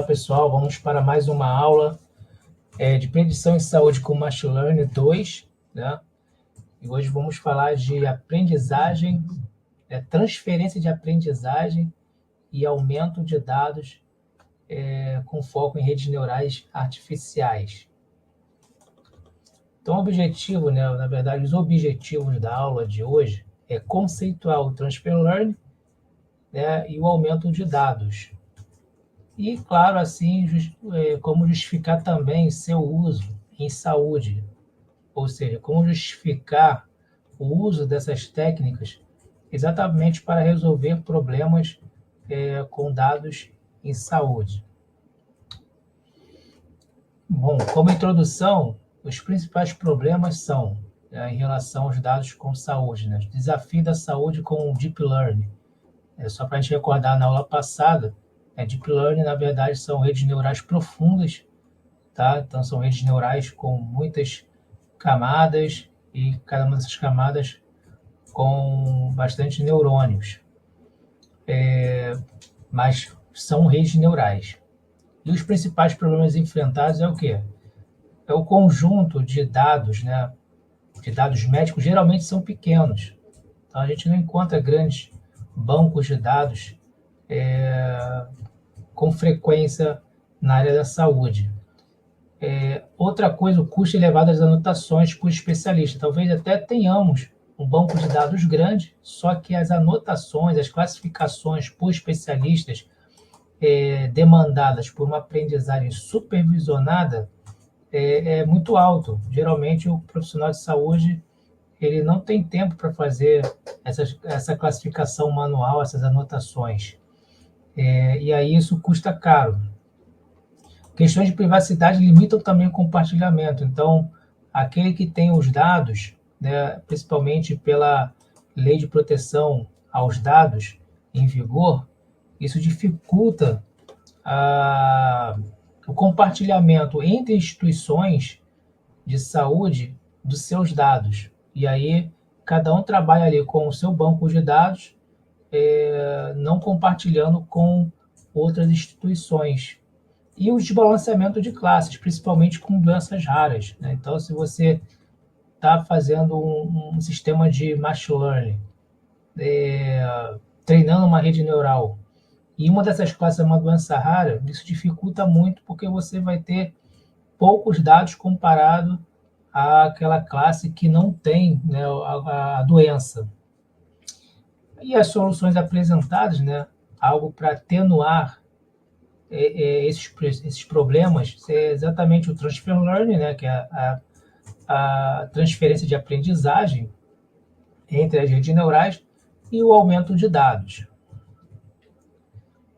pessoal, vamos para mais uma aula de predição em saúde com Machine Learning 2, né? E hoje vamos falar de aprendizagem, transferência de aprendizagem e aumento de dados com foco em redes neurais artificiais. Então, o objetivo, né, na verdade, os objetivos da aula de hoje é conceituar o Transfer Learning, né, e o aumento de dados. E, claro, assim, como justificar também seu uso em saúde, ou seja, como justificar o uso dessas técnicas exatamente para resolver problemas com dados em saúde. Bom, como introdução, os principais problemas são em relação aos dados com saúde, né? O desafio da saúde com o Deep Learning. Só para a gente recordar, na aula passada, Deep Learning, na verdade, são redes neurais profundas, tá? Então, são redes neurais com muitas camadas e cada uma dessas camadas com bastante neurônios. Mas são redes neurais. E os principais problemas enfrentados é o quê? É o conjunto de dados, né? De dados médicos, geralmente são pequenos. Então, a gente não encontra grandes bancos de dados com frequência na área da saúde. Outra coisa, o custo elevado das anotações por especialista. Talvez até tenhamos um banco de dados grande, só que as anotações, as classificações por especialistas demandadas por uma aprendizagem supervisionada é muito alto. Geralmente, o profissional de saúde ele não tem tempo para fazer essa classificação manual, essas anotações. E aí isso custa caro. Questões de privacidade limitam também o compartilhamento. Então, aquele que tem os dados, né, principalmente pela lei de proteção aos dados em vigor, isso dificulta o compartilhamento entre instituições de saúde dos seus dados. E aí, cada um trabalha ali com o seu banco de dados, não compartilhando com outras instituições. E o desbalanceamento de classes, principalmente com doenças raras, né? Então, se você está fazendo um sistema de machine learning, treinando uma rede neural, e uma dessas classes é uma doença rara, isso dificulta muito, porque você vai ter poucos dados comparado àquela classe que não tem, né, a doença. E as soluções apresentadas, né, algo para atenuar esses problemas, é exatamente o Transfer Learning, né, que é a transferência de aprendizagem entre as redes neurais, e o aumento de dados.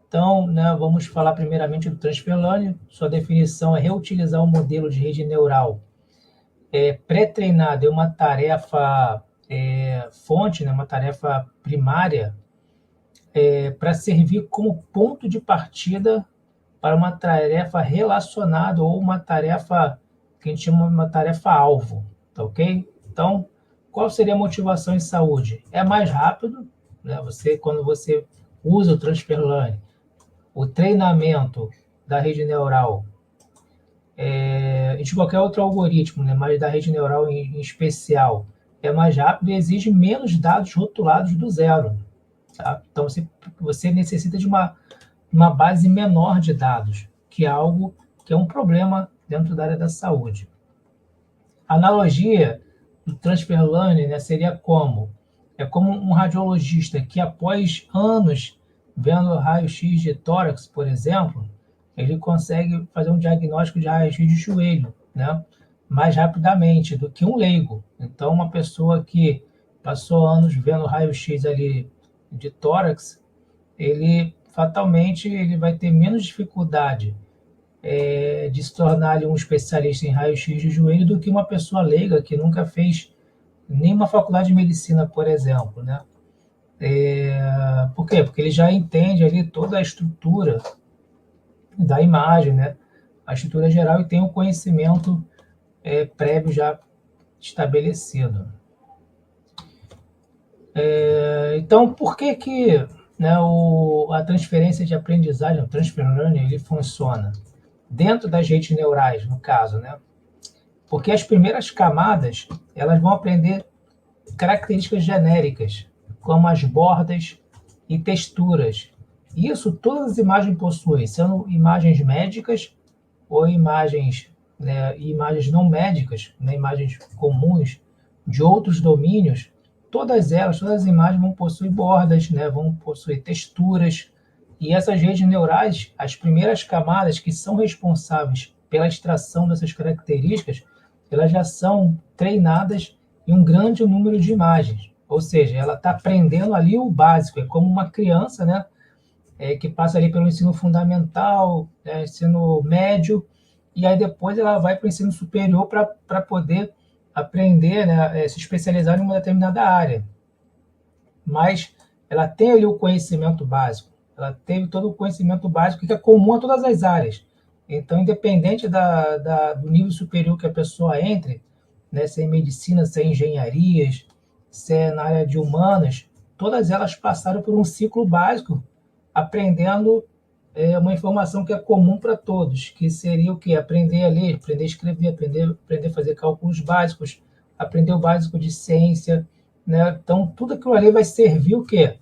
Então, né, vamos falar primeiramente do Transfer Learning. Sua definição é reutilizar um modelo de rede neural pré-treinado em uma tarefa fonte, né, uma tarefa primária, para servir como ponto de partida para uma tarefa relacionada ou uma tarefa que a gente chama de uma tarefa-alvo, tá ok? Então, qual seria a motivação em saúde? É mais rápido, né? Quando você usa o Transfer Learning, o treinamento da rede neural, de qualquer outro algoritmo, né? Mas da rede neural em especial, é mais rápido e exige menos dados rotulados do zero. Tá? Então, você necessita de uma base menor de dados, que é algo que é um problema dentro da área da saúde. A analogia do Transfer Learning, né, seria como? É como um radiologista que, após anos vendo raio-x de tórax, por exemplo, ele consegue fazer um diagnóstico de raio-x de joelho, né, mais rapidamente do que um leigo. Então, uma pessoa que passou anos vendo raio-x ali de tórax, ele fatalmente ele vai ter menos dificuldade de se tornar ali um especialista em raio-x de joelho do que uma pessoa leiga que nunca fez nenhuma faculdade de medicina, por exemplo, né? Por quê? Porque ele já entende ali toda a estrutura da imagem, né? A estrutura geral, e tem um conhecimento prévio já estabelecido. Então, por que né, a transferência de aprendizagem, o transfer learning, ele funciona dentro das redes neurais, no caso, né? Porque as primeiras camadas, elas vão aprender características genéricas, como as bordas e texturas. Isso todas as imagens possuem, sendo imagens médicas ou imagens, né, imagens não médicas, né, imagens comuns de outros domínios. Todas as imagens vão possuir bordas, né, vão possuir texturas. E essas redes neurais, as primeiras camadas que são responsáveis pela extração dessas características, elas já são treinadas em um grande número de imagens. Ou seja, ela está aprendendo ali o básico, é como uma criança, né, que passa ali pelo ensino fundamental, ensino médio, e aí depois ela vai para o ensino superior para poder aprender, né, se especializar em uma determinada área. Mas ela tem ali o conhecimento básico, ela teve todo o conhecimento básico que é comum a todas as áreas. Então, independente do nível superior que a pessoa entre, né, se é em medicina, se é em engenharias, se é na área de humanas, todas elas passaram por um ciclo básico, aprendendo uma informação que é comum para todos, que seria o quê? Aprender a ler, aprender a escrever, aprender a fazer cálculos básicos, aprender o básico de ciência, né? Então, tudo aquilo ali vai servir o quê?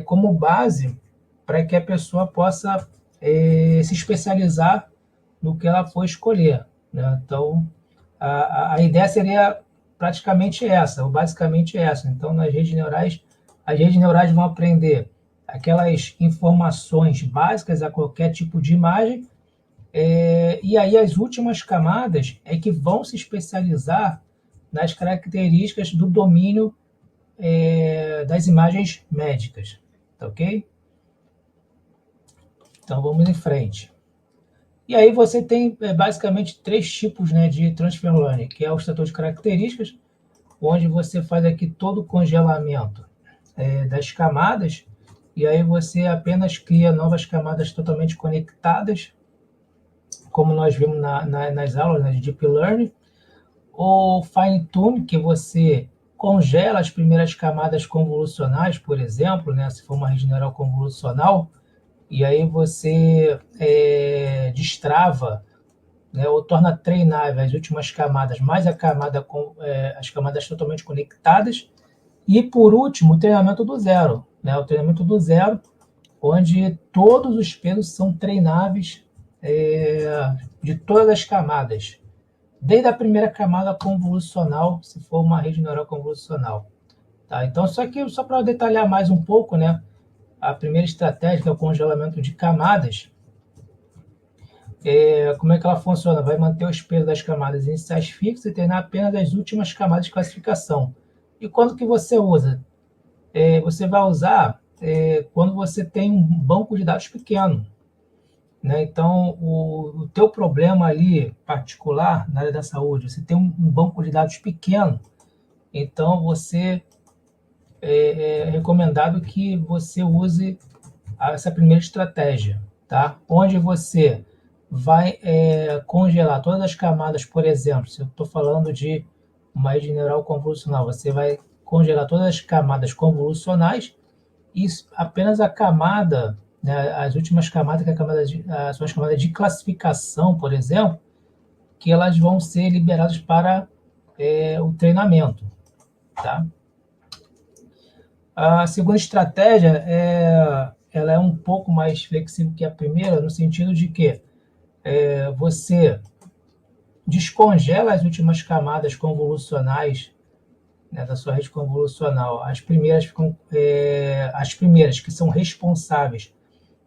Como base para que a pessoa possa se especializar no que ela for escolher, né? Então, a ideia seria praticamente essa, ou basicamente essa. Então, nas redes neurais, as redes neurais vão aprender aquelas informações básicas a qualquer tipo de imagem, e aí as últimas camadas é que vão se especializar nas características do domínio das imagens médicas, tá ok? Então vamos em frente. E aí você tem basicamente três tipos, né, de transfer learning, que é o extrator de características, onde você faz aqui todo o congelamento das camadas, e aí você apenas cria novas camadas totalmente conectadas, como nós vimos nas aulas, né, de Deep Learning. O Fine Tune, que você congela as primeiras camadas convolucionais, por exemplo, né, se for uma rede neural convolucional, e aí você destrava, né, ou torna treinável as últimas camadas, mais as camadas totalmente conectadas. E, por último, o treinamento do zero. Né, o treinamento do zero, onde todos os pesos são treináveis de todas as camadas, desde a primeira camada convolucional, se for uma rede neural convolucional. Tá? Então, só para detalhar mais um pouco, né, a primeira estratégia, que é o congelamento de camadas, como é que ela funciona? Vai manter os pesos das camadas iniciais fixas e treinar apenas as últimas camadas de classificação. E quando que você usa? Você vai usar quando você tem um banco de dados pequeno. Né? Então, o teu problema ali particular na área da saúde, você tem um banco de dados pequeno, então é recomendado que você use essa primeira estratégia, tá? Onde você vai congelar todas as camadas, por exemplo, se eu estou falando de uma rede neural convolucional, você vai congelar todas as camadas convolucionais e apenas a camada, né, as últimas camadas, que são as camadas de classificação, por exemplo, que elas vão ser liberadas para o treinamento, tá? A segunda estratégia ela é um pouco mais flexível que a primeira, no sentido de que você descongela as últimas camadas convolucionais, né, da sua rede convolucional. As primeiras que são responsáveis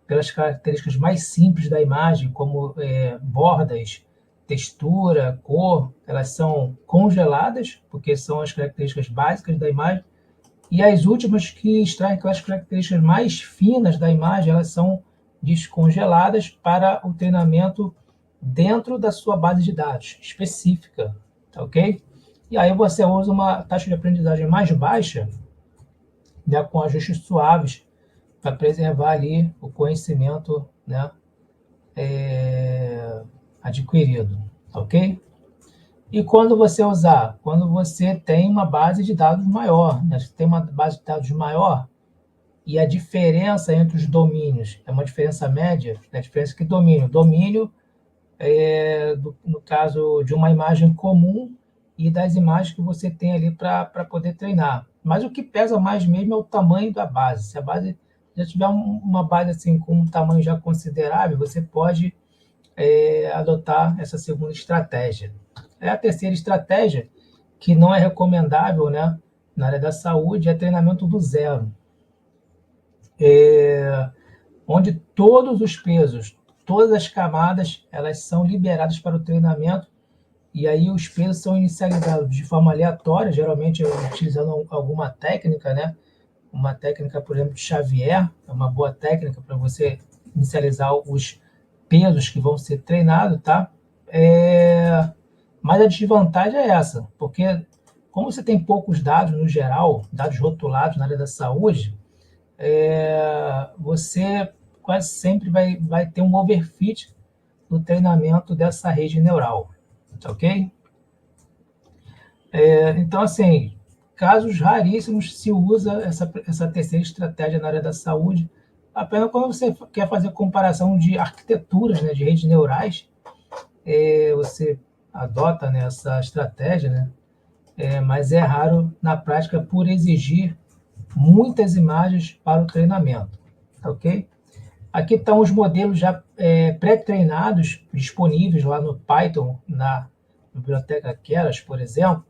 pelas características mais simples da imagem, como bordas, textura, cor, elas são congeladas, porque são as características básicas da imagem. E as últimas que extraem aquelas características mais finas da imagem, elas são descongeladas para o treinamento dentro da sua base de dados específica, tá ok? E aí você usa uma taxa de aprendizagem mais baixa, né, com ajustes suaves, para preservar ali o conhecimento, né, adquirido, ok? E quando você usar? Quando você tem uma base de dados maior, né? Se tem uma base de dados maior, e a diferença entre os domínios é uma diferença média, a diferença que domínio. Domínio no caso de uma imagem comum e das imagens que você tem ali para poder treinar. Mas o que pesa mais mesmo é o tamanho da base. Se a base já tiver uma base assim com um tamanho já considerável, você pode adotar essa segunda estratégia. A terceira estratégia, que não é recomendável, né, na área da saúde, é treinamento do zero. Onde todos os pesos, todas as camadas, elas são liberadas para o treinamento, e aí os pesos são inicializados de forma aleatória, geralmente utilizando alguma técnica, né? Uma técnica, por exemplo, de Xavier, é uma boa técnica para você inicializar os pesos que vão ser treinados, tá? Mas a desvantagem é essa, porque como você tem poucos dados no geral, dados rotulados na área da saúde, você quase sempre vai ter um overfit no treinamento dessa rede neural, ok? Então, assim, casos raríssimos se usa essa terceira estratégia na área da saúde, apenas quando você quer fazer comparação de arquiteturas, né, de redes neurais, você adota, né, essa estratégia, né, mas é raro na prática por exigir muitas imagens para o treinamento, ok? Aqui estão os modelos já pré-treinados, disponíveis lá no Python, na biblioteca Keras, por exemplo,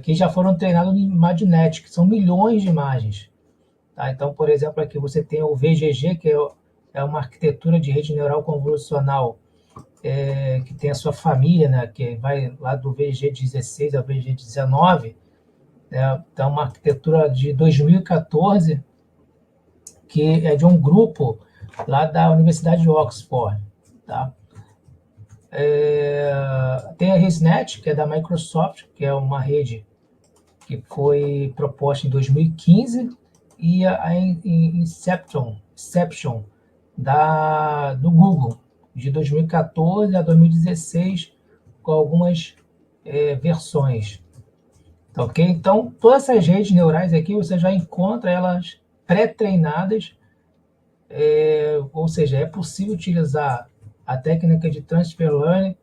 que já foram treinados em Magnetic, que são milhões de imagens. Tá? Então, por exemplo, aqui você tem o VGG, que é uma arquitetura de rede neural convolucional, que tem a sua família, né, que vai lá do VG16 ao VG19, né, então uma arquitetura de 2014, que é de um grupo lá da Universidade de Oxford. Tá? Tem a ResNet, que é da Microsoft, que é uma rede que foi proposta em 2015, e a Inception do Google, de 2014 a 2016, com algumas versões. Tá, ok? Então, todas essas redes neurais aqui, você já encontra elas pré-treinadas, ou seja, é possível utilizar a técnica de Transfer Learning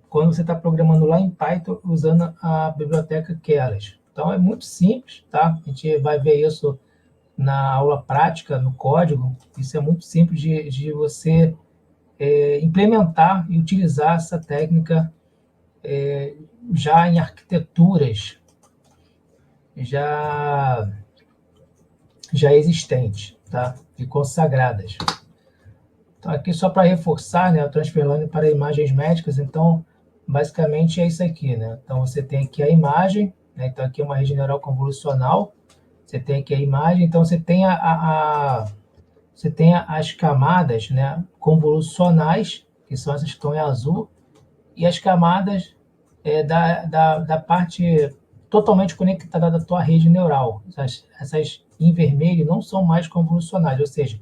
quando você está programando lá em Python usando a biblioteca Keras. Então, é muito simples, tá? A gente vai ver isso na aula prática, no código. Isso é muito simples de você implementar e utilizar essa técnica já em arquiteturas já existentes, tá? E consagradas. Então, aqui só para reforçar, né, o Transfer Learning para imagens médicas, então, basicamente é isso aqui, né? Então, você tem aqui a imagem, né? Então, aqui é uma rede neural convolucional, você tem aqui a imagem, então você tem você tem as camadas, né, convolucionais, que são essas que estão em azul, e as camadas da parte totalmente conectada da tua rede neural. Essas em vermelho não são mais convolucionais, ou seja,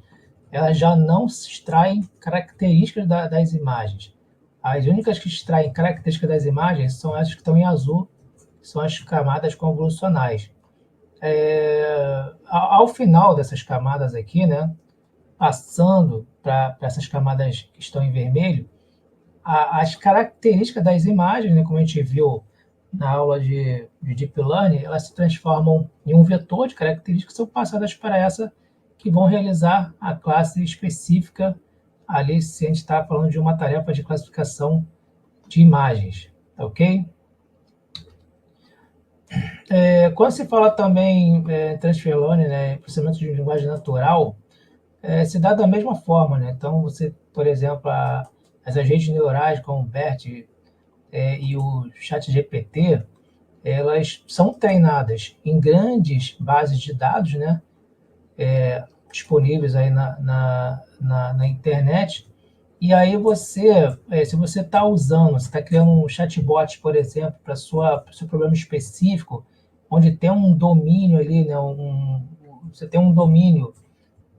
elas já não extraem características das imagens. As únicas que extraem características das imagens são essas que estão em azul, que são as camadas convolucionais. Ao final dessas camadas aqui, né, passando para essas camadas que estão em vermelho, as características das imagens, né, como a gente viu na aula de Deep Learning, elas se transformam em um vetor de características que são passadas para essa que vão realizar a classe específica ali, se a gente está falando de uma tarefa de classificação de imagens, ok? Quando se fala também em Transfer Learning, né, processamento de linguagem natural, se dá da mesma forma, né? Então, você, por exemplo, essas redes neurais como o BERT e o ChatGPT, elas são treinadas em grandes bases de dados, né? Disponíveis aí na internet. E aí você, se você está usando, você está criando um chatbot, por exemplo, para o seu problema específico, onde tem um domínio ali, né? Você tem um domínio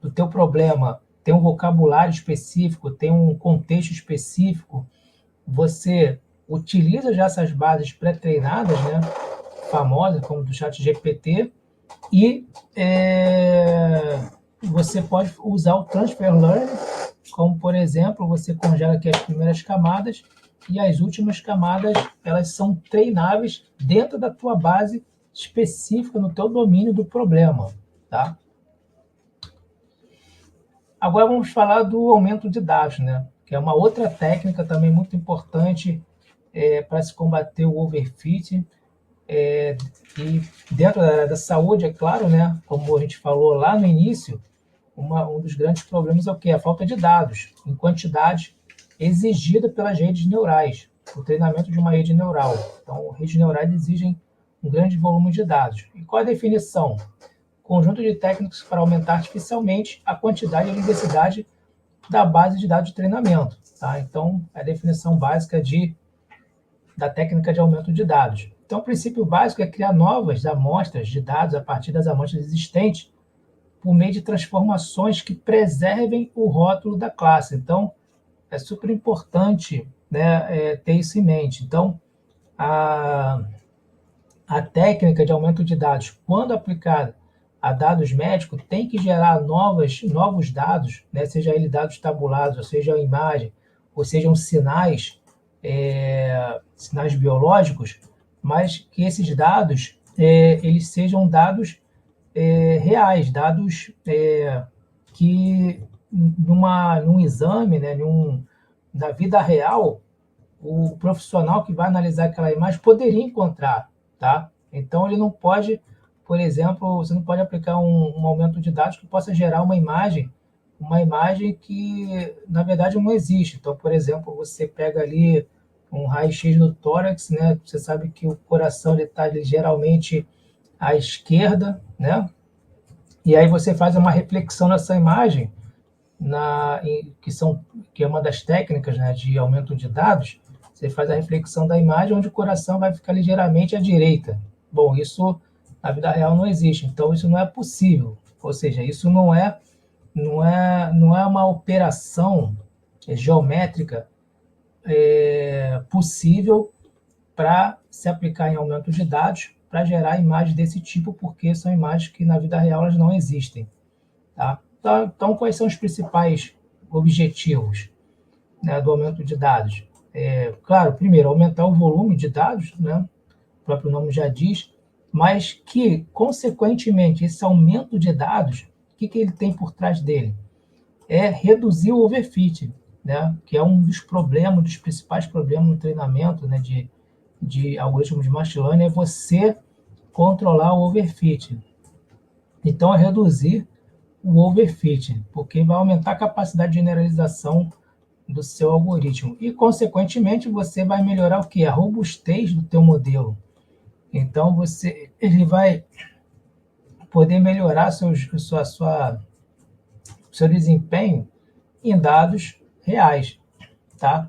do teu problema, tem um vocabulário específico, tem um contexto específico, você utiliza já essas bases pré-treinadas, né, famosas, como do ChatGPT, E você pode usar o Transfer Learning, como, por exemplo, você congela aqui as primeiras camadas e as últimas camadas, elas são treináveis dentro da tua base específica, no teu domínio do problema, tá? Agora vamos falar do aumento de dados, né? Que é uma outra técnica também muito importante para se combater o overfitting. E dentro da saúde, é claro, né? Como a gente falou lá no início, um dos grandes problemas é o quê? A falta de dados em quantidade exigida pelas redes neurais, o treinamento de uma rede neural. Então, redes neurais exigem um grande volume de dados. E qual a definição? Conjunto de técnicas para aumentar artificialmente a quantidade e a diversidade da base de dados de treinamento. Tá? Então, é a definição básica da técnica de aumento de dados. Então, o princípio básico é criar novas amostras de dados a partir das amostras existentes por meio de transformações que preservem o rótulo da classe. Então, é super importante, né, ter isso em mente. Então, a técnica de aumento de dados, quando aplicada a dados médicos, tem que gerar novos dados, né, seja ele dados tabulados, ou seja, imagem, ou sejam sinais, sinais biológicos, mas que esses dados eles sejam dados reais, dados que num exame, né, na vida real, o profissional que vai analisar aquela imagem poderia encontrar, tá? Então ele não pode, por exemplo, você não pode aplicar um aumento de dados que possa gerar uma imagem que na verdade não existe. Então, por exemplo, você pega ali um raio-x do tórax, né? Você sabe que o coração está geralmente à esquerda, né? E aí você faz uma reflexão nessa imagem, que é uma das técnicas, né, de aumento de dados. Você faz a reflexão da imagem onde o coração vai ficar ligeiramente à direita. Bom, isso na vida real não existe, então isso não é possível. Ou seja, isso não é uma operação geométrica possível para se aplicar em aumento de dados para gerar imagens desse tipo, porque são imagens que na vida real elas não existem. Tá? Então, quais são os principais objetivos, né, do aumento de dados? Claro, primeiro, aumentar o volume de dados, né, o próprio nome já diz, mas que, consequentemente, esse aumento de dados, o que ele tem por trás dele? É reduzir o overfit, né, que é um dos principais problemas no treinamento, né, de algoritmos de machine learning, é você controlar o overfit. Então, é reduzir o overfitting, porque vai aumentar a capacidade de generalização do seu algoritmo e, consequentemente, você vai melhorar o que? A robustez do teu modelo. Então, ele vai poder melhorar seu desempenho em dados reais, tá?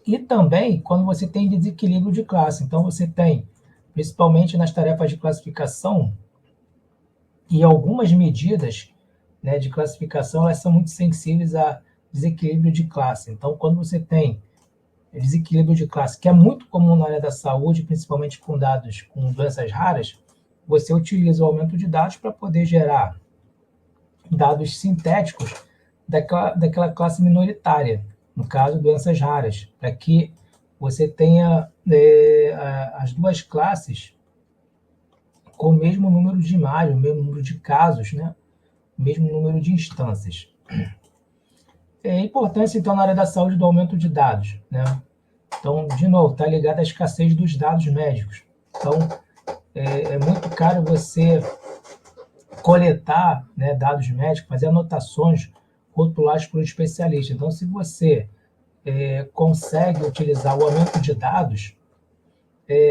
E também quando você tem desequilíbrio de classe. Então, você tem, principalmente nas tarefas de classificação, e algumas medidas, né, de classificação, elas são muito sensíveis a desequilíbrio de classe. Então, quando você tem desequilíbrio de classe, que é muito comum na área da saúde, principalmente com dados com doenças raras, você utiliza o aumento de dados para poder gerar dados sintéticos daquela classe minoritária, no caso, doenças raras, para que você tenha as duas classes com o mesmo número de imagens, o mesmo número de casos, né? O mesmo número de instâncias. É importante, então, na área da saúde, do aumento de dados, né? Então, de novo, está ligado à escassez dos dados médicos. Então, é muito caro você coletar, né, dados médicos, fazer anotações rotuladas por um especialista. Então, se você consegue utilizar o aumento de dados,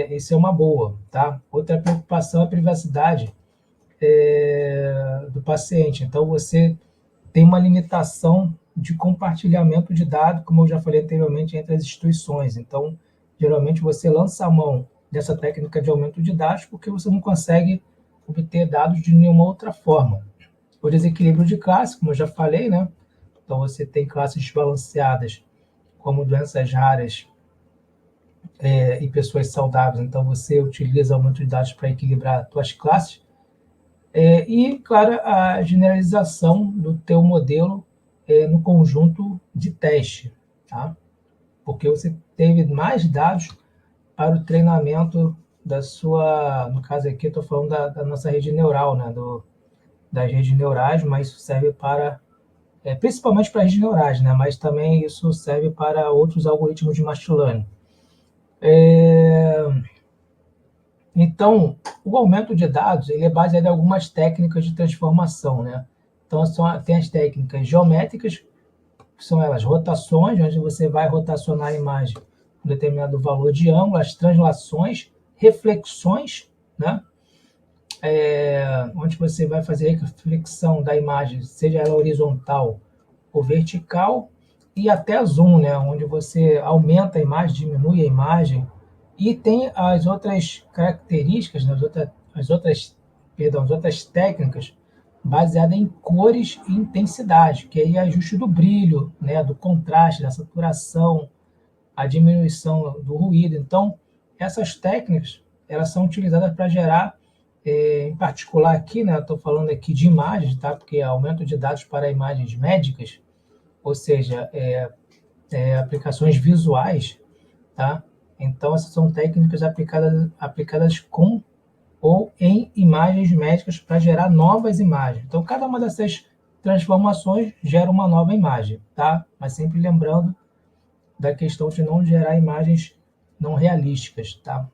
isso é uma boa, tá? Outra preocupação é a privacidade do paciente. Então, você tem uma limitação de compartilhamento de dados, como eu já falei anteriormente, entre as instituições. Então, geralmente você lança a mão dessa técnica de aumento de dados porque você não consegue obter dados de nenhuma outra forma. O desequilíbrio de classe, como eu já falei, né? Então, você tem classes desbalanceadas, como doenças raras e pessoas saudáveis. Então, você utiliza aumento de dados para equilibrar as suas classes. E, claro, a generalização do teu modelo no conjunto de teste, tá? Porque você teve mais dados para o treinamento da sua, no caso aqui eu estou falando da nossa rede neural, né? Das redes neurais, mas isso serve para, principalmente para redes neurais, né? Mas também isso serve para outros algoritmos de machine learning. Então, o aumento de dados ele é baseado em algumas técnicas de transformação, né? Então, tem as técnicas geométricas, que são elas rotações, onde você vai rotacionar a imagem com determinado valor de ângulo, as translações, reflexões, né? Onde você vai fazer a reflexão da imagem, seja ela horizontal ou vertical, e até zoom, né? Onde você aumenta a imagem, diminui a imagem, e tem as outras características, né? As outras técnicas baseadas em cores e intensidade, que aí é ajuste do brilho, né? Do contraste, da saturação, a diminuição do ruído. Então, essas técnicas elas são utilizadas para gerar, em particular aqui, né? Estou falando aqui de imagens, tá? Porque é aumento de dados para imagens médicas, ou seja, aplicações visuais, tá? Então, essas são técnicas aplicadas com ou em imagens médicas para gerar novas imagens. Então, cada uma dessas transformações gera uma nova imagem, tá? Mas sempre lembrando da questão de não gerar imagens não realísticas, tá?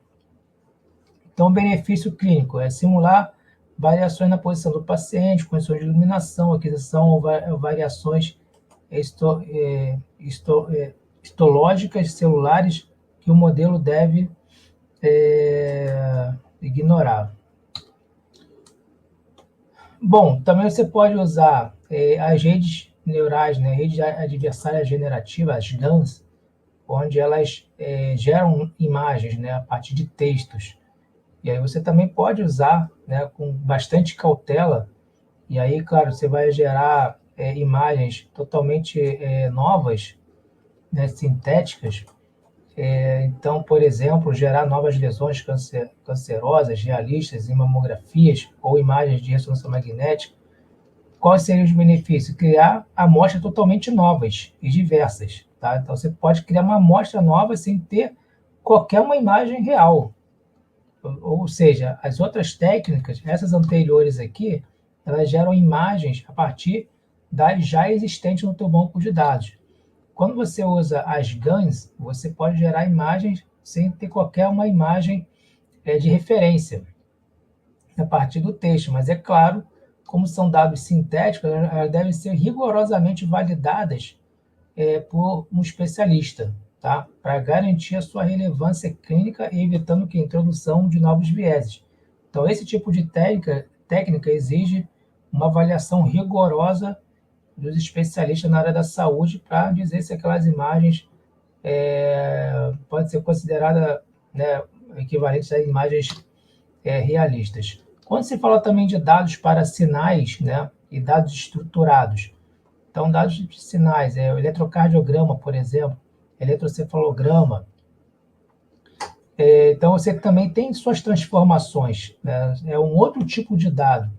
Então, o benefício clínico é simular variações na posição do paciente, condições de iluminação, aquisição ou variações histológicas celulares que o modelo deve ignorar. Bom, também você pode usar as redes neurais, né, redes adversárias generativas, as GANs, onde elas geram imagens, né, a partir de textos. E aí você também pode usar, né, com bastante cautela, e aí, claro, você vai gerar imagens totalmente novas, né, sintéticas. Então, por exemplo, gerar novas lesões cancerosas, realistas em mamografias ou imagens de ressonância magnética. Quais seriam os benefícios? Criar amostras totalmente novas e diversas. Tá? Então, você pode criar uma amostra nova sem ter qualquer uma imagem real. Ou seja, as outras técnicas, essas anteriores aqui, elas geram imagens a partir das já existentes no teu banco de dados. Quando você usa as GANs, você pode gerar imagens sem ter qualquer uma imagem de referência a partir do texto, mas é claro, como são dados sintéticos, elas devem ser rigorosamente validadas por um especialista, tá? Para garantir a sua relevância clínica e evitando que a introdução de novos vieses. Então, esse tipo de técnica exige uma avaliação rigorosa dos especialistas na área da saúde para dizer se aquelas imagens podem ser consideradas, né, equivalentes a imagens realistas. Quando se fala também de dados para sinais, né, e dados estruturados, então dados de sinais, o eletrocardiograma, por exemplo, eletrocefalograma, então você também tem suas transformações, né, é um outro tipo de dado.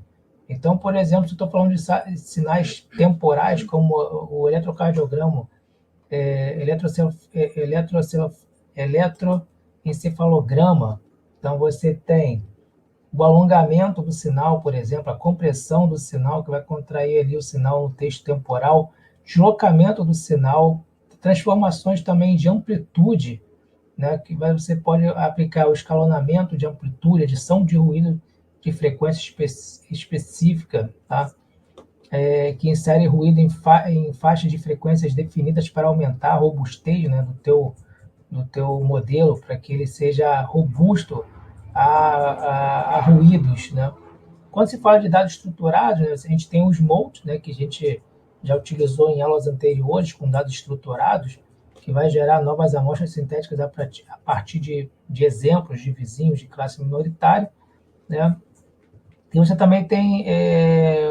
Então, por exemplo, se eu estou falando de sinais temporais, como o eletrocardiograma, eletroencefalograma, então você tem o alongamento do sinal, por exemplo, a compressão do sinal, que vai contrair ali o sinal no texto temporal, deslocamento do sinal, transformações também de amplitude, né, que você pode aplicar o escalonamento de amplitude, adição de ruído de frequência específica, tá? Que insere ruído em faixas de frequências definidas para aumentar a robustez, né, do teu modelo, para que ele seja robusto a ruídos, né? Quando se fala de dados estruturados, né, a gente tem os MOLT, né, que a gente já utilizou em aulas anteriores com dados estruturados, que vai gerar novas amostras sintéticas a partir de exemplos de vizinhos de classe minoritária, né? E você também tem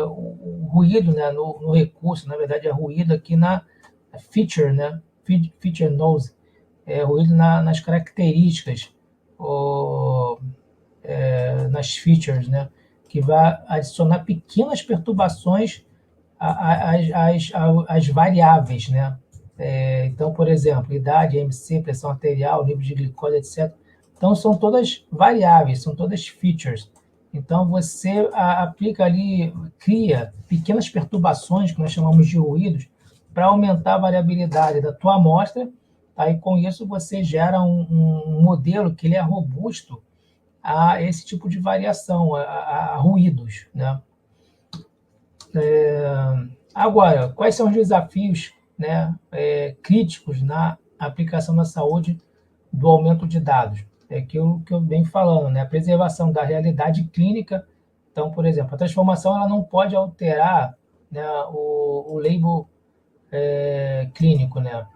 o ruído, né, no recurso, na verdade é ruído aqui na feature, né, feature noise, ruído nas características, nas features, né? que vai adicionar pequenas perturbações às variáveis, né? Então, por exemplo, idade, MC, pressão arterial, nível de glicose, etc. Então, são todas variáveis, são todas features. Então, você aplica ali, cria pequenas perturbações, que nós chamamos de ruídos, para aumentar a variabilidade da tua amostra, tá? E com isso você gera um modelo que ele é robusto a esse tipo de variação, a ruídos, né? Agora, quais são os desafios, né, críticos na aplicação da saúde do aumento de dados? É aquilo que eu venho falando, né? A preservação da realidade clínica. Então, por exemplo, a transformação ela não pode alterar, né, o label clínico, né?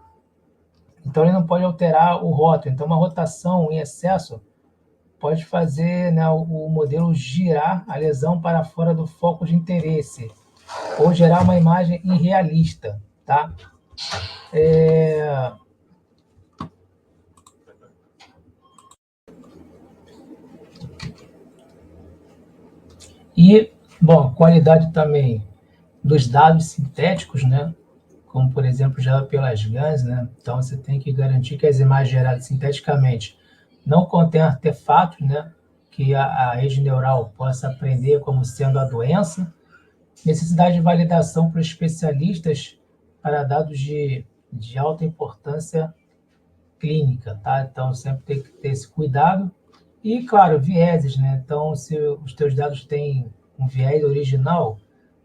Então, ele não pode alterar o rótulo. Então, uma rotação em excesso pode fazer, né, o modelo girar a lesão para fora do foco de interesse ou gerar uma imagem irrealista, tá? E, bom, qualidade também dos dados sintéticos, né? Como, por exemplo, gerado pelas GANs, né? Então, você tem que garantir que as imagens geradas sinteticamente não contêm artefatos, né? Que a rede neural possa aprender como sendo a doença. Necessidade de validação por especialistas para dados de alta importância clínica, tá? Então, sempre tem que ter esse cuidado. E, claro, vieses, né? Então, se os teus dados têm um viés original,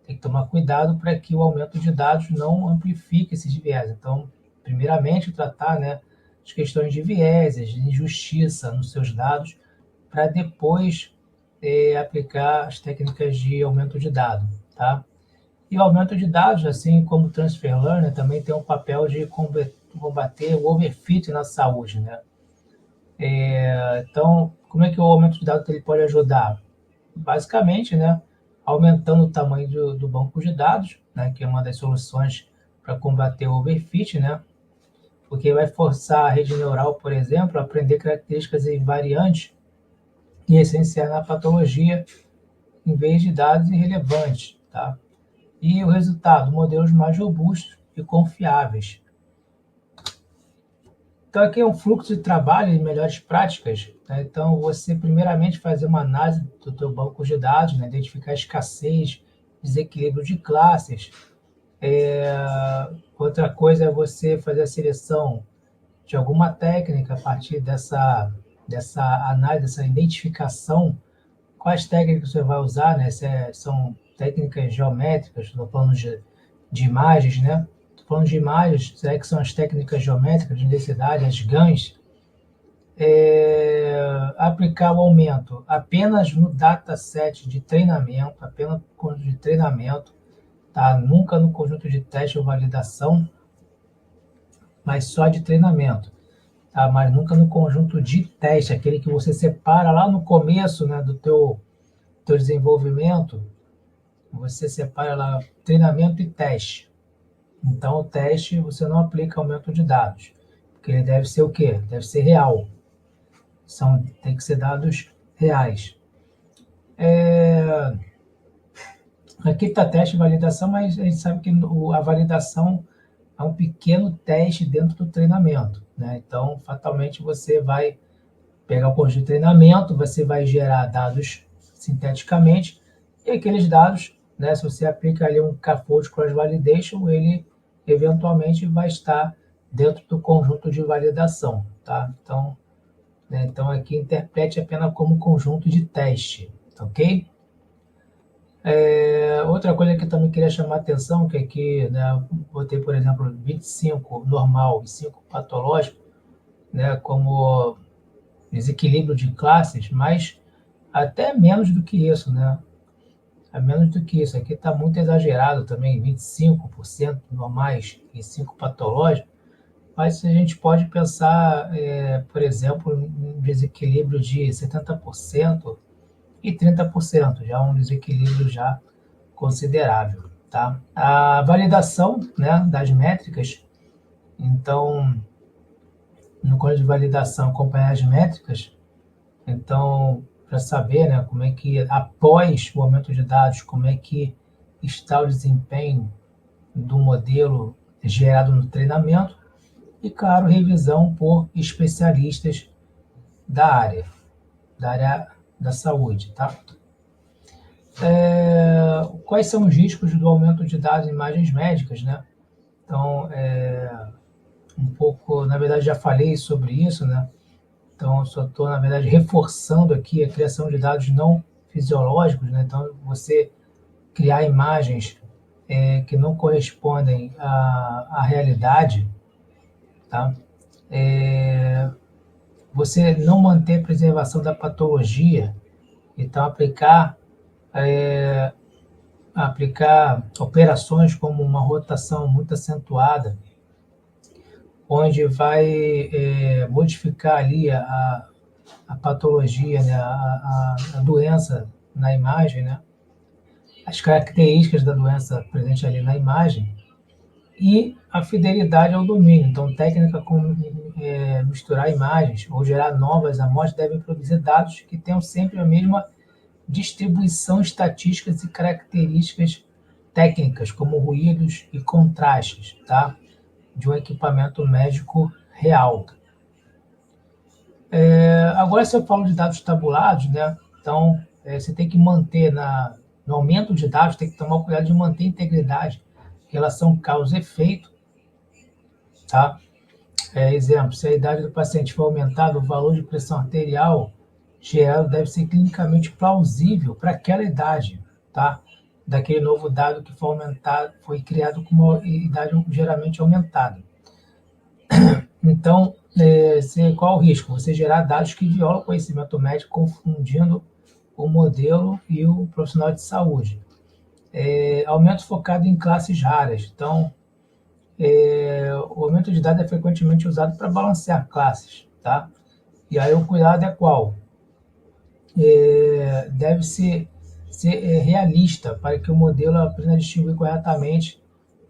tem que tomar cuidado para que o aumento de dados não amplifique esses vieses. Então, primeiramente, tratar, né, as questões de vieses, de injustiça nos seus dados, para depois aplicar as técnicas de aumento de dados, tá? E o aumento de dados, assim como o Transfer Learner, também tem um papel de combater o overfit na saúde, né? Então, como é que o aumento de dados ele pode ajudar? Basicamente, né, aumentando o tamanho do banco de dados, né, que é uma das soluções para combater o overfit, né? Porque vai forçar a rede neural, por exemplo, a aprender características invariantes e essenciais na patologia, em vez de dados irrelevantes, tá? E o resultado, modelos mais robustos e confiáveis. Então, aqui é um fluxo de trabalho e melhores práticas, né? Então, você primeiramente fazer uma análise do teu banco de dados, né? Identificar escassez, desequilíbrio de classes. Outra coisa é você fazer a seleção de alguma técnica a partir dessa análise, dessa identificação. Quais técnicas você vai usar, né? São técnicas geométricas, estou falando de imagens, né? Estou falando de imagens, será que são as técnicas geométricas de densidade, as GANs? Aplicar o aumento apenas no dataset de treinamento, apenas no conjunto de treinamento, tá? Nunca no conjunto de teste ou validação, mas só de treinamento, tá? Mas nunca no conjunto de teste, aquele que você separa lá no começo, né, do teu desenvolvimento, você separa lá treinamento e teste. Então, o teste você não aplica aumento de dados, porque ele deve ser o quê? Deve ser real. Tem que ser dados reais. Aqui está teste e validação, mas a gente sabe que a validação é um pequeno teste dentro do treinamento, né? Então, fatalmente, você vai pegar o conjunto de treinamento, você vai gerar dados sinteticamente, e aqueles dados, né, se você aplica ali um K-fold cross validation, ele eventualmente vai estar dentro do conjunto de validação, tá? Então, né, então aqui interprete apenas como conjunto de teste, ok? Outra coisa que eu também queria chamar a atenção, que aqui, né, botei, por exemplo, 25 normal e 5 patológico, né, como desequilíbrio de classes, mas até menos do que isso, né? É menos do que isso. Aqui está muito exagerado também, 25% normais e 5 patológicos, mas a gente pode pensar, por exemplo, em um desequilíbrio de 70% e 30%, já um desequilíbrio já considerável, tá? A validação, né, das métricas, então, no código de validação, acompanhar as métricas, então, saber, né, como é que, após o aumento de dados, como é que está o desempenho do modelo gerado no treinamento e, claro, revisão por especialistas da área da saúde, tá? Quais são os riscos do aumento de dados em imagens médicas, né? Então, um pouco, na verdade, já falei sobre isso, né? Então, só estou, na verdade, reforçando aqui a criação de dados não fisiológicos, né? Então, você criar imagens que não correspondem à realidade, tá? Você não manter preservação da patologia, então aplicar operações como uma rotação muito acentuada, onde vai modificar ali a patologia, né, a doença na imagem, né, as características da doença presente ali na imagem e a fidelidade ao domínio. Então, técnica como misturar imagens ou gerar novas amostras devem produzir dados que tenham sempre a mesma distribuição, estatísticas e características técnicas, como ruídos e contrastes, tá? De um equipamento médico real. Agora, se eu falo de dados tabulados, né? Então, você tem que manter no aumento de dados, tem que tomar cuidado de manter a integridade, relação causa e efeito, tá? Exemplo, se a idade do paciente for aumentada, o valor de pressão arterial gerado deve ser clinicamente plausível para aquela idade, tá? Daquele novo dado que foi aumentado, foi criado com uma idade geralmente aumentada. Então, qual o risco? Você gerar dados que violam o conhecimento médico, confundindo o modelo e o profissional de saúde. Aumento focado em classes raras. Então, o aumento de dados é frequentemente usado para balancear classes, tá? E aí o cuidado é qual? Deve ser realista para que o modelo aprenda a distinguir corretamente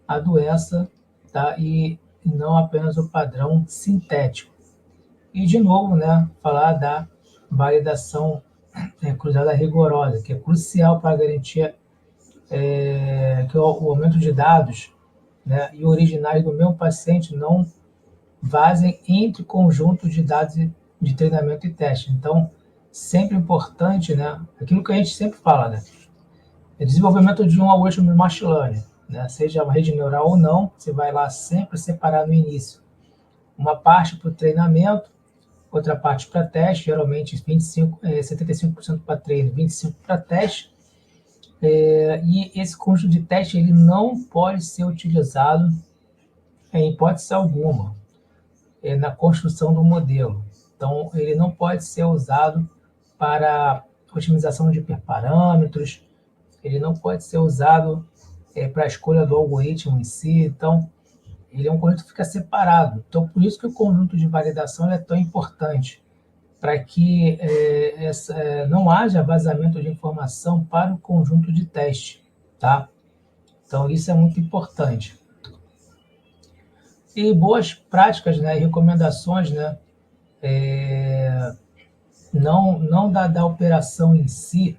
a doença, tá? E não apenas o padrão sintético. E, de novo, né, falar da validação cruzada rigorosa, que é crucial para garantir que o aumento de dados, né, e originais do mesmo paciente não vazem entre conjuntos de dados de treinamento e teste. Então, sempre importante, né, aquilo que a gente sempre fala, né, é desenvolvimento de um algoritmo de machine learning, né, seja uma rede neural ou não, você vai lá sempre separar no início uma parte para o treinamento, outra parte para teste, geralmente 75% para treino, 25% para teste. E esse conjunto de teste ele não pode ser utilizado em hipótese alguma na construção do modelo. Então, ele não pode ser usado para otimização de hiperparâmetros, ele não pode ser usado para a escolha do algoritmo em si. Então, ele é um conjunto que fica separado. Então, por isso que o conjunto de validação é tão importante, para que não haja vazamento de informação para o conjunto de teste, tá? Então, isso é muito importante. E boas práticas, né, e recomendações, né, não da operação em si,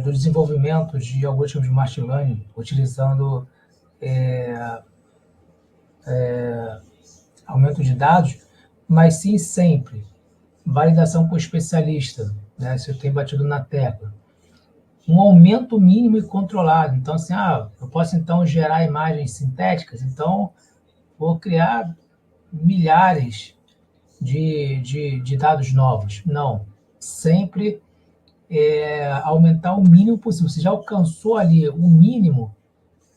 do desenvolvimento de algoritmos de machine learning, utilizando aumento de dados, mas sim sempre validação por especialista, né? Isso eu tenho batido na tecla. Um aumento mínimo e controlado. Então, assim, eu posso então gerar imagens sintéticas, então vou criar milhares de dados novos. Não. Sempre aumentar o mínimo possível. Você já alcançou ali o mínimo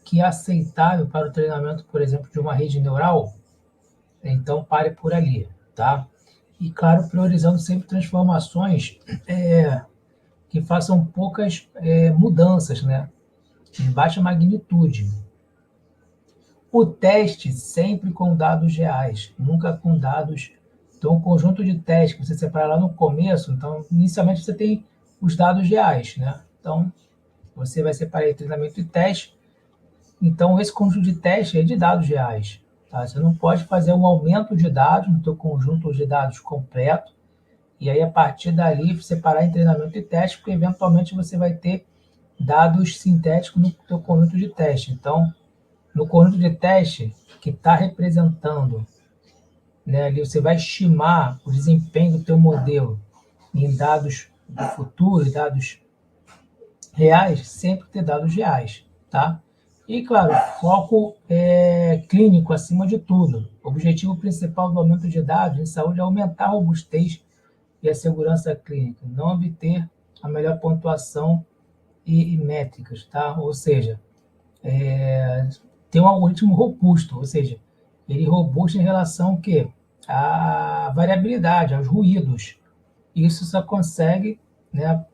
que é aceitável para o treinamento, por exemplo, de uma rede neural, então pare por ali, tá? E, claro, priorizando sempre transformações que façam poucas mudanças, né? De baixa magnitude. O teste sempre com dados reais, nunca com dados... Então, um conjunto de testes que você separa lá no começo, então, inicialmente você tem os dados reais, né? Então, você vai separar treinamento e teste. Então, esse conjunto de teste é de dados reais. Tá? Você não pode fazer um aumento de dados no teu conjunto de dados completo E aí, a partir dali, separar em treinamento e teste, porque eventualmente você vai ter dados sintéticos no teu conjunto de teste. Então, no conjunto de teste que está representando, né, ali você vai estimar o desempenho do teu modelo em dados do futuro, dados reais, sempre ter dados reais, tá? E, claro, foco clínico acima de tudo. O objetivo principal do aumento de dados em saúde é aumentar a robustez e a segurança clínica, não obter a melhor pontuação e métricas, tá? Ou seja, ter um algoritmo robusto, ou seja, ele é robusto em relação ao quê? À variabilidade, aos ruídos. Isso só consegue, né,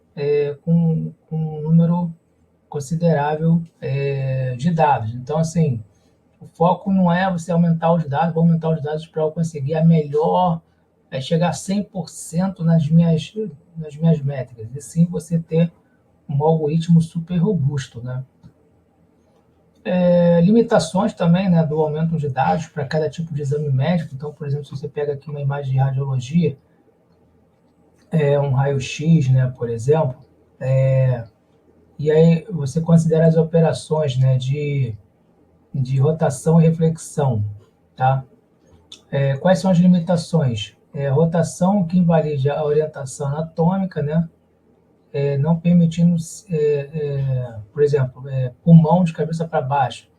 com um número considerável de dados. Então, assim, o foco não é você aumentar os dados, vou aumentar os dados para eu conseguir a melhor, chegar a 100% nas minhas métricas, e sim você ter um algoritmo super robusto, né? Limitações também, né, do aumento de dados para cada tipo de exame médico. Então, por exemplo, se você pega aqui uma imagem de radiologia, um raio-x, né, por exemplo, e aí você considera as operações, né, de rotação e reflexão, tá? Quais são as limitações? Rotação que invalida a orientação anatômica, né? Não permitindo, por exemplo, pulmão de cabeça para baixo,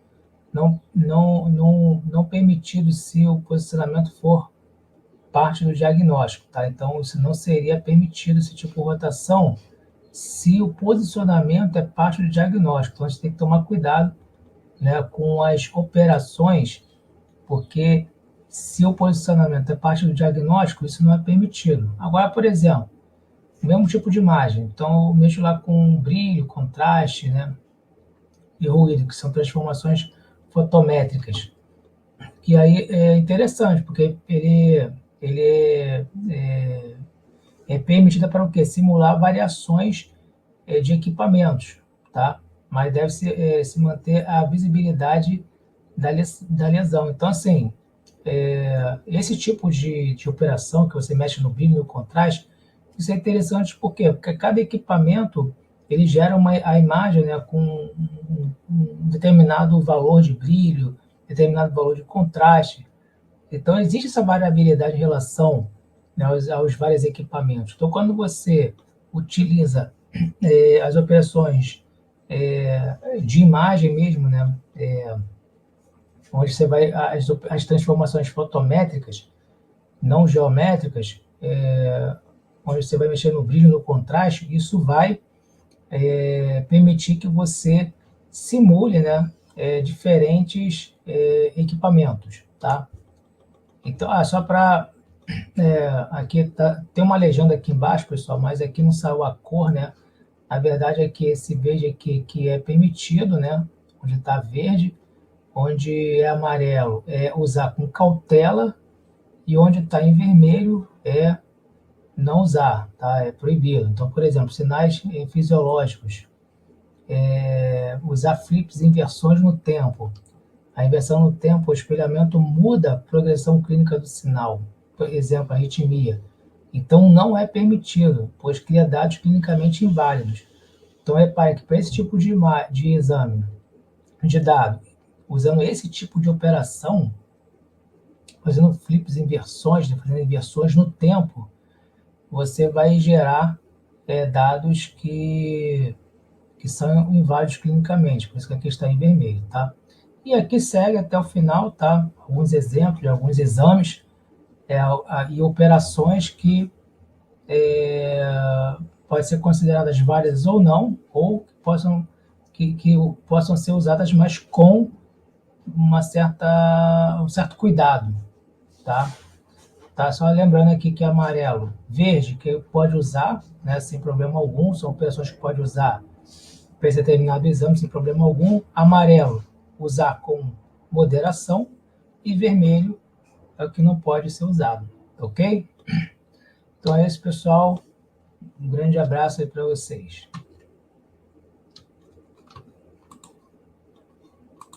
não permitido se o posicionamento for parte do diagnóstico, tá? Então, isso não seria permitido, esse tipo de rotação, se o posicionamento é parte do diagnóstico. Então, a gente tem que tomar cuidado, né, com as operações, porque se o posicionamento é parte do diagnóstico, isso não é permitido. Agora, por exemplo, o mesmo tipo de imagem, então eu mexo lá com brilho, contraste, né, e ruído, que são transformações fotométricas. Que aí é interessante, porque ele é permitida para o quê? Simular variações de equipamentos, tá? Mas deve se manter a visibilidade da lesão. Então, assim, esse tipo de operação que você mexe no brilho e no contraste, isso é interessante por quê? Porque cada equipamento ele gera a imagem, né, com um determinado valor de brilho, determinado valor de contraste. Então, existe essa variabilidade em relação, né, aos vários equipamentos. Então, quando você utiliza as operações de imagem mesmo, né, onde você vai as transformações fotométricas, não geométricas, onde você vai mexer no brilho, no contraste, isso vai permitir que você simule, né, diferentes equipamentos, tá? Então, só para aqui tem uma legenda aqui embaixo, pessoal, mas aqui não saiu a cor, né? A verdade é que esse verde aqui que é permitido, né? Onde está verde, onde é amarelo é usar com cautela, e onde está em vermelho é não usar, tá? É proibido. Então, por exemplo, sinais fisiológicos, usar flips, inversões no tempo. A inversão no tempo, o espelhamento muda a progressão clínica do sinal. Por exemplo, arritmia. Então, não é permitido, pois cria dados clinicamente inválidos. Então, repare que para esse tipo de exame, de dado, usando esse tipo de operação, fazendo flips, inversões, né, fazendo inversões no tempo, você vai gerar dados que são inválidos clinicamente, por isso que aqui está em vermelho, tá? E aqui segue até o final, tá? Alguns exemplos de alguns exames e operações que podem ser consideradas válidas ou não, ou que possam ser usadas, mas com um certo cuidado, tá? Tá? Só lembrando aqui que é amarelo, verde, que pode usar, né, sem problema algum, são operações que pode usar para esse determinado exame sem problema algum. Amarelo, usar com moderação, e vermelho é o que não pode ser usado, ok? Então é isso, pessoal. Um grande abraço aí para vocês.